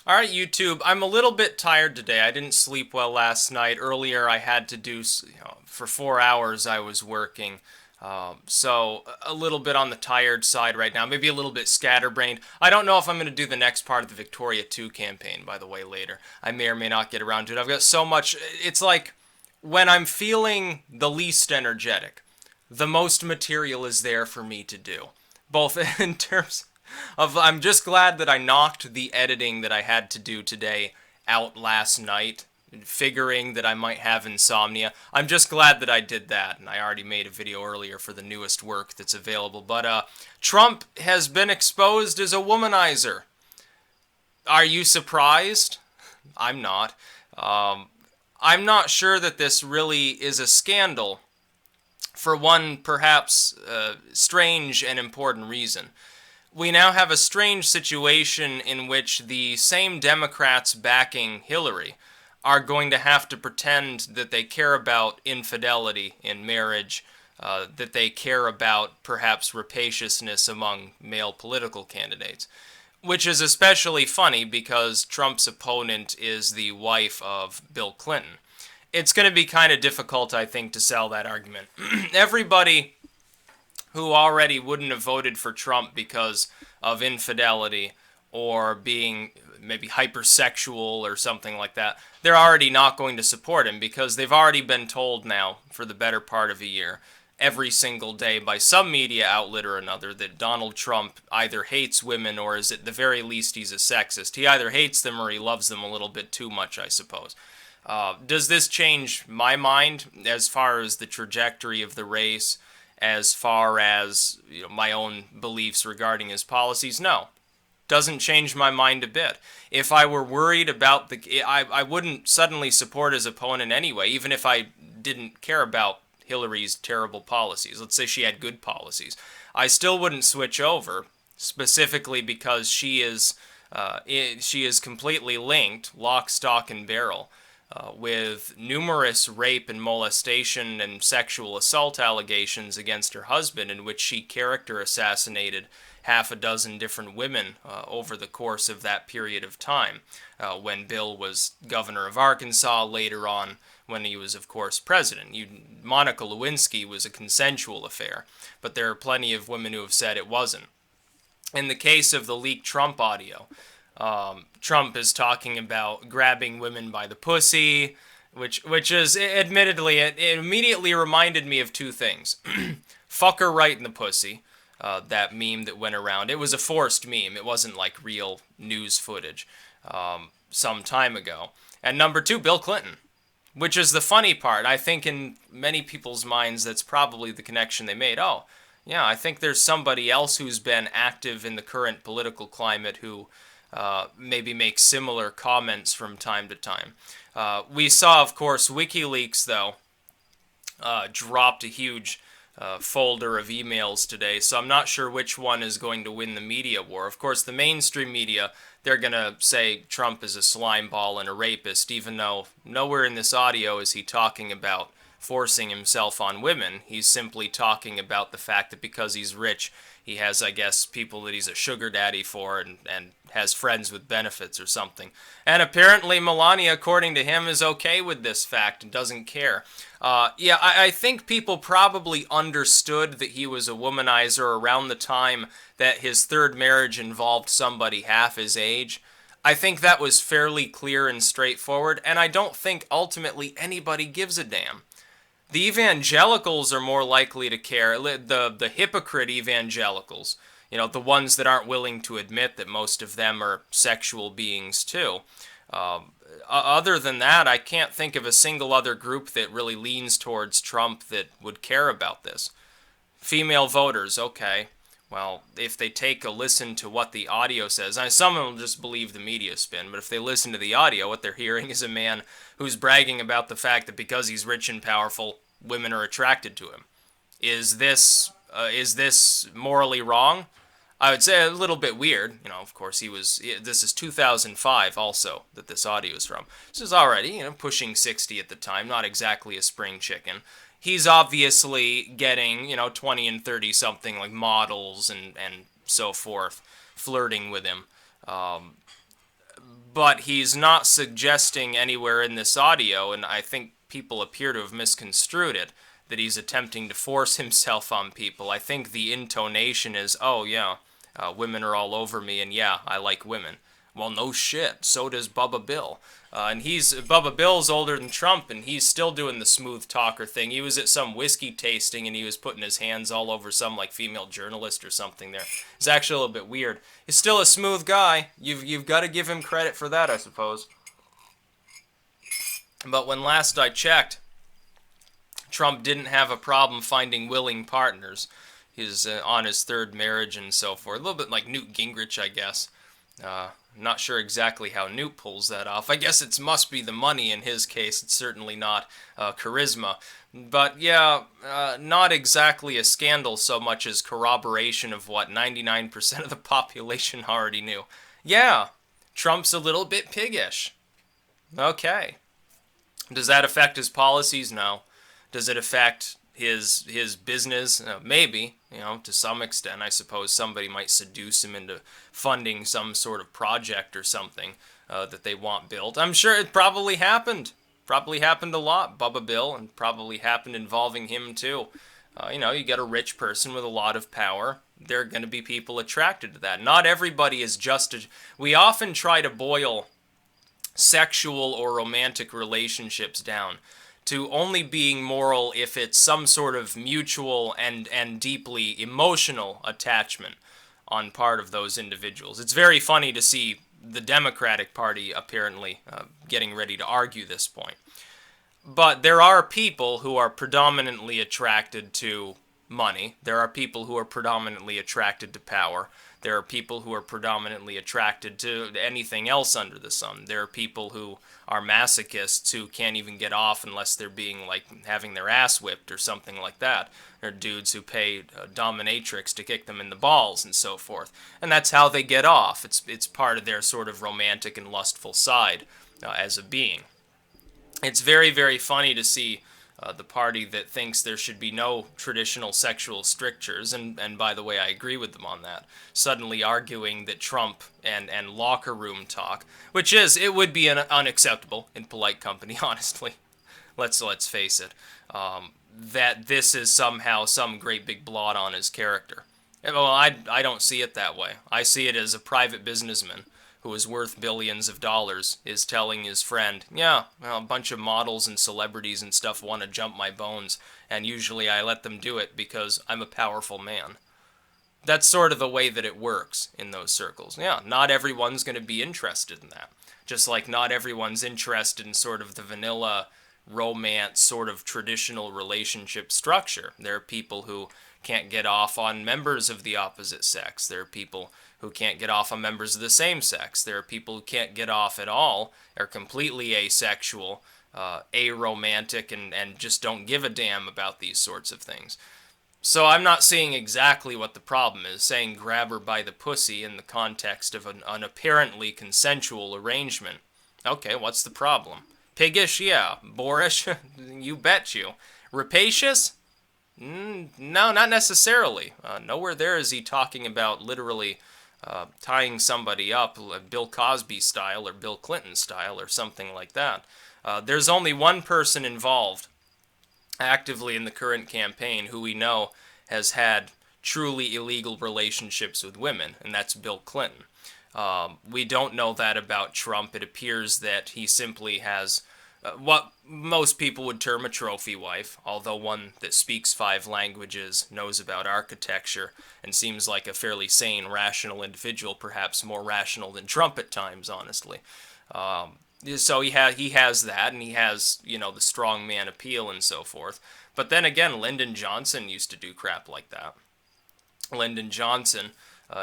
All right, YouTube. I'm a little bit tired today. I didn't sleep well last night. Earlier, I had to do, for 4 hours I was working. So a little bit on the tired side right now. Maybe a little bit scatterbrained. I don't know if I'm going to do the next part of the Victoria 2 campaign, by the way, later. I may or may not get around to it. I've got so much. It's like when I'm feeling the least energetic, the most material is there for me to do. Both in terms I'm just glad that I knocked the editing that I had to do today out last night, figuring that I might have insomnia. I'm just glad that I did that, and I already made a video earlier for the newest work that's available. But Trump has been exposed as a womanizer. Are you surprised? I'm not. Um, I'm not sure that this really is a scandal for one perhaps strange and important reason. We now have a strange situation in which the same Democrats backing Hillary are going to have to pretend that they care about infidelity in marriage, that they care about perhaps rapaciousness among male political candidates. Which is especially funny because Trump's opponent is the wife of Bill Clinton. It's going to be kind of difficult, I think, to sell that argument. Everybody who already wouldn't have voted for Trump because of infidelity or being maybe hypersexual or something like that, they're already not going to support him because they've already been told now for the better part of a year, every single day by some media outlet or another, that Donald Trump either hates women or is at the very least he's a sexist. He either hates them or he loves them a little bit too much, I suppose. Does this change my mind as far as the trajectory of the race, as far as my own beliefs regarding his policies? No. Doesn't change my mind a bit. If I were worried about I wouldn't suddenly support his opponent anyway, even if I didn't care about Hillary's terrible policies. Let's say she had good policies. I still wouldn't switch over, specifically because she is completely linked, lock, stock, and barrel, with numerous rape and molestation and sexual assault allegations against her husband, in which she character assassinated half a dozen different women over the course of that period of time, when Bill was governor of Arkansas, later on when he was, of course, president. Monica Lewinsky was a consensual affair, but there are plenty of women who have said it wasn't. In the case of the leaked Trump audio, Trump is talking about grabbing women by the pussy, which is admittedly it immediately reminded me of two things. Fuck her right in the pussy, that meme that went around. It was a forced meme. It wasn't like real news footage some time ago. And number two, Bill Clinton, which is the funny part. I think in many people's minds that's probably the connection they made. Oh, yeah, I think there's somebody else who's been active in the current political climate who maybe makes similar comments from time to time. We saw, of course, WikiLeaks, though, dropped a huge folder of emails today, so I'm not sure which one is going to win the media war. Of course, the mainstream media, they're going to say Trump is a slimeball and a rapist, even though nowhere in this audio is he talking about forcing himself on women. He's simply talking about the fact that because he's rich, he has, I guess, people that he's a sugar daddy for and has friends with benefits or something. And apparently Melania, according to him, is okay with this fact and doesn't care. I think people probably understood that he was a womanizer around the time that his third marriage involved somebody half his age. I think that was fairly clear and straightforward, and I don't think ultimately anybody gives a damn. The evangelicals are more likely to care. The hypocrite evangelicals, the ones that aren't willing to admit that most of them are sexual beings too. Other than that, I can't think of a single other group that really leans towards Trump that would care about this. Female voters, okay. Well, if they take a listen to what the audio says, some of them will just believe the media spin, but if they listen to the audio, what they're hearing is a man who's bragging about the fact that because he's rich and powerful, women are attracted to him. Is this morally wrong? I would say a little bit weird. Of course, this is 2005 also that this audio is from. This is already, pushing 60 at the time, not exactly a spring chicken. He's obviously getting, 20 and 30 something like models and so forth flirting with him. But but he's not suggesting anywhere in this audio, and I think people appear to have misconstrued it, that he's attempting to force himself on people. I think the intonation is, oh yeah, women are all over me, and yeah, I like women. Well, no shit, so does Bubba Bill. And Bubba Bill's older than Trump, and he's still doing the smooth talker thing. He was at some whiskey tasting, and he was putting his hands all over some, like, female journalist or something there. It's actually a little bit weird. He's still a smooth guy. You've got to give him credit for that, I suppose. But when last I checked, Trump didn't have a problem finding willing partners. He's on his third marriage and so forth. A little bit like Newt Gingrich, I guess. Not sure exactly how Newt pulls that off. I guess it must be the money in his case. It's certainly not charisma. But yeah, not exactly a scandal so much as corroboration of what 99% of the population already knew. Yeah, Trump's a little bit piggish. Okay. Does that affect his policies? No. Does it affect his business? Maybe, to some extent. I suppose somebody might seduce him into funding some sort of project or something that they want built. I'm sure it probably happened. Probably happened a lot, Bubba Bill, and probably happened involving him too. You get a rich person with a lot of power. There are going to be people attracted to that. Not everybody is just we often try to boil sexual or romantic relationships down to only being moral if it's some sort of mutual and deeply emotional attachment on part of those individuals. It's very funny to see the Democratic Party apparently getting ready to argue this point. But there are people who are predominantly attracted to money. There are people who are predominantly attracted to power. There are people who are predominantly attracted to anything else under the sun. There are people who are masochists who can't even get off unless they're being, like, having their ass whipped or something like that. There are dudes who pay a dominatrix to kick them in the balls and so forth. And that's how they get off. It's part of their sort of romantic and lustful side as a being. It's very, very funny to see the party that thinks there should be no traditional sexual strictures, and by the way, I agree with them on that, suddenly arguing that Trump and locker room talk, it would be unacceptable in polite company, honestly. Let's face it, that this is somehow some great big blot on his character. Well, I don't see it that way. I see it as a private businessman who is worth billions of dollars, is telling his friend, yeah, well, a bunch of models and celebrities and stuff want to jump my bones, and usually I let them do it because I'm a powerful man. That's sort of the way that it works in those circles. Yeah, not everyone's going to be interested in that. Just like not everyone's interested in sort of the vanilla romance sort of traditional relationship structure. There are people who can't get off on members of the opposite sex. There are people who can't get off on members of the same sex. There are people who can't get off at all, are completely asexual, aromantic, and just don't give a damn about these sorts of things. So I'm not seeing exactly what the problem is, saying grab her by the pussy in the context of an apparently consensual arrangement. Okay, what's the problem? Piggish? Yeah. Boorish? You bet you. Rapacious? No, not necessarily. Nowhere there is he talking about literally tying somebody up, Bill Cosby style or Bill Clinton style or something like that. There's only one person involved actively in the current campaign who we know has had truly illegal relationships with women, and that's Bill Clinton. We don't know that about Trump. It appears that he simply has what most people would term a trophy wife, although one that speaks 5 languages, knows about architecture, and seems like a fairly sane, rational individual, perhaps more rational than Trump at times, honestly. So he has that, and he has, the strong man appeal and so forth. But then again, Lyndon Johnson used to do crap like that. Lyndon Johnson,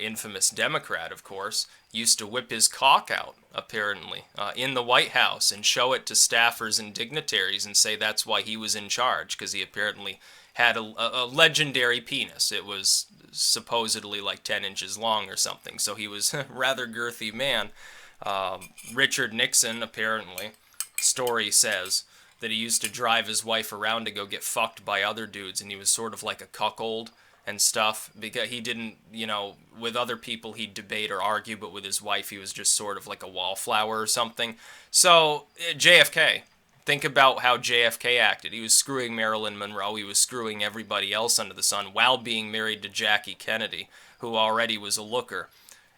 infamous Democrat, of course, used to whip his cock out, apparently, in the White House and show it to staffers and dignitaries and say that's why he was in charge, because he apparently had a legendary penis. It was supposedly like 10 inches long or something, so he was a rather girthy man. Richard Nixon, apparently, story says that he used to drive his wife around to go get fucked by other dudes, and he was sort of like a cuckold, and stuff, because he didn't, with other people he'd debate or argue, but with his wife he was just sort of like a wallflower or something. So, JFK. Think about how JFK acted. He was screwing Marilyn Monroe. He was screwing everybody else under the sun while being married to Jackie Kennedy, who already was a looker.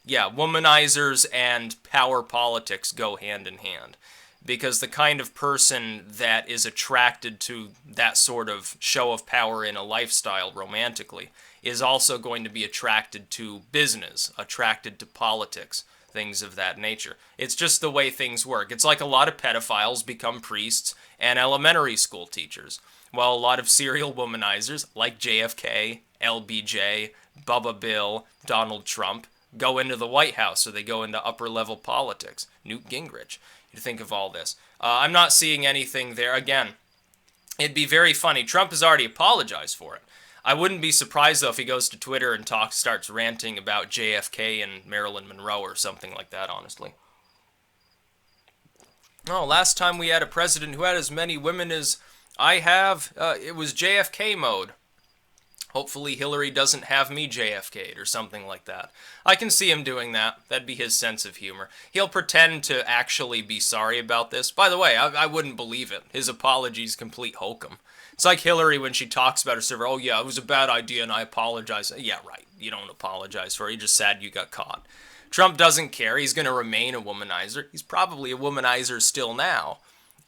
Yeah, womanizers and power politics go hand in hand. Because the kind of person that is attracted to that sort of show of power in a lifestyle romantically is also going to be attracted to business, attracted to politics, things of that nature. It's just the way things work. It's like a lot of pedophiles become priests and elementary school teachers, while a lot of serial womanizers like JFK, LBJ, Bubba Bill, Donald Trump go into the White House, or they go into upper level politics. Newt Gingrich. You think of all this. I'm not seeing anything there. Again, it'd be very funny. Trump has already apologized for it. I wouldn't be surprised, though, if he goes to Twitter and starts ranting about JFK and Marilyn Monroe or something like that, honestly. Oh, last time we had a president who had as many women as I have, it was JFK mode. Hopefully Hillary doesn't have me JFK'd or something like that. I can see him doing that. That'd be his sense of humor. He'll pretend to actually be sorry about this. By the way, I wouldn't believe it. His apology's complete hokum. It's like Hillary when she talks about her server. Oh yeah, it was a bad idea and I apologize. Yeah, right. You don't apologize for it. You're just sad you got caught. Trump doesn't care. He's going to remain a womanizer. He's probably a womanizer still now.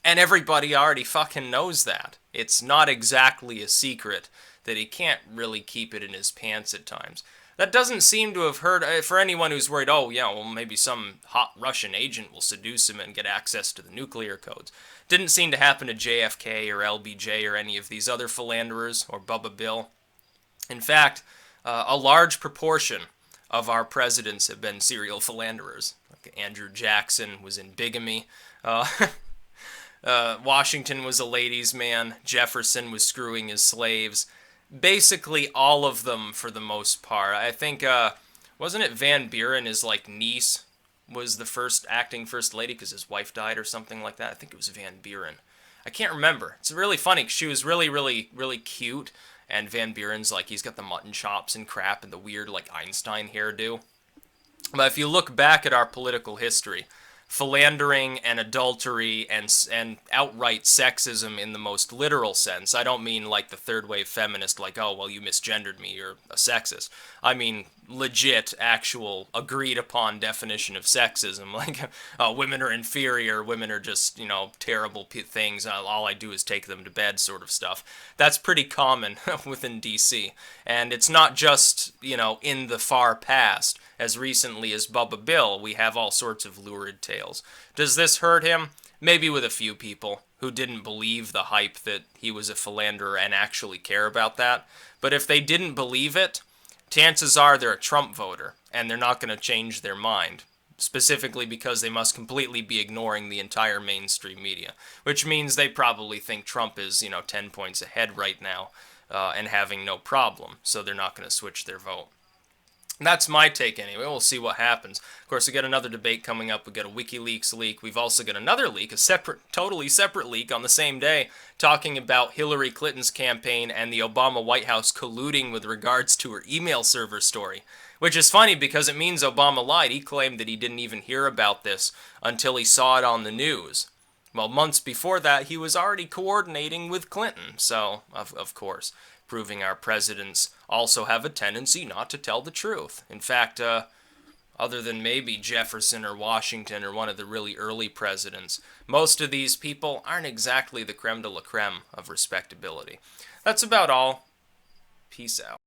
And everybody already fucking knows that. It's not exactly a secret that he can't really keep it in his pants at times. That doesn't seem to have hurt, for anyone who's worried, oh yeah, well maybe some hot Russian agent will seduce him and get access to the nuclear codes. Didn't seem to happen to JFK or LBJ or any of these other philanderers, or Bubba Bill. In fact, a large proportion of our presidents have been serial philanderers. Like Andrew Jackson was in bigamy. Washington was a ladies' man. Jefferson was screwing his slaves. Basically all of them, for the most part. I think, wasn't it Van Buren, his niece, was the first acting first lady because his wife died or something like that? I think it was Van Buren. I can't remember. It's really funny because she was really, really, really cute, and Van Buren's he's got the mutton chops and crap and the weird Einstein hairdo. But if you look back at our political history, philandering and adultery and outright sexism in the most literal sense. I don't mean like the third wave feminist, oh, well, you misgendered me, you're a sexist. I mean legit, actual, agreed upon definition of sexism. Women are inferior, women are just, terrible things, all I do is take them to bed sort of stuff. That's pretty common within DC. And it's not just, in the far past. As recently as Bubba Bill, we have all sorts of lurid tales. Does this hurt him? Maybe with a few people who didn't believe the hype that he was a philanderer and actually care about that. But if they didn't believe it, chances are they're a Trump voter, and they're not going to change their mind. Specifically because they must completely be ignoring the entire mainstream media. Which means they probably think Trump is, 10 points ahead right now, and having no problem. So they're not going to switch their vote. That's my take anyway. We'll see what happens. Of course, we got another debate coming up. We got a WikiLeaks leak. We've also got another leak, a totally separate leak on the same day, talking about Hillary Clinton's campaign and the Obama White House colluding with regards to her email server story. Which is funny because it means Obama lied. He claimed that he didn't even hear about this until he saw it on the news. Well, months before that, he was already coordinating with Clinton. So, of course, proving our presidents also have a tendency not to tell the truth. In fact, other than maybe Jefferson or Washington or one of the really early presidents, most of these people aren't exactly the creme de la creme of respectability. That's about all. Peace out.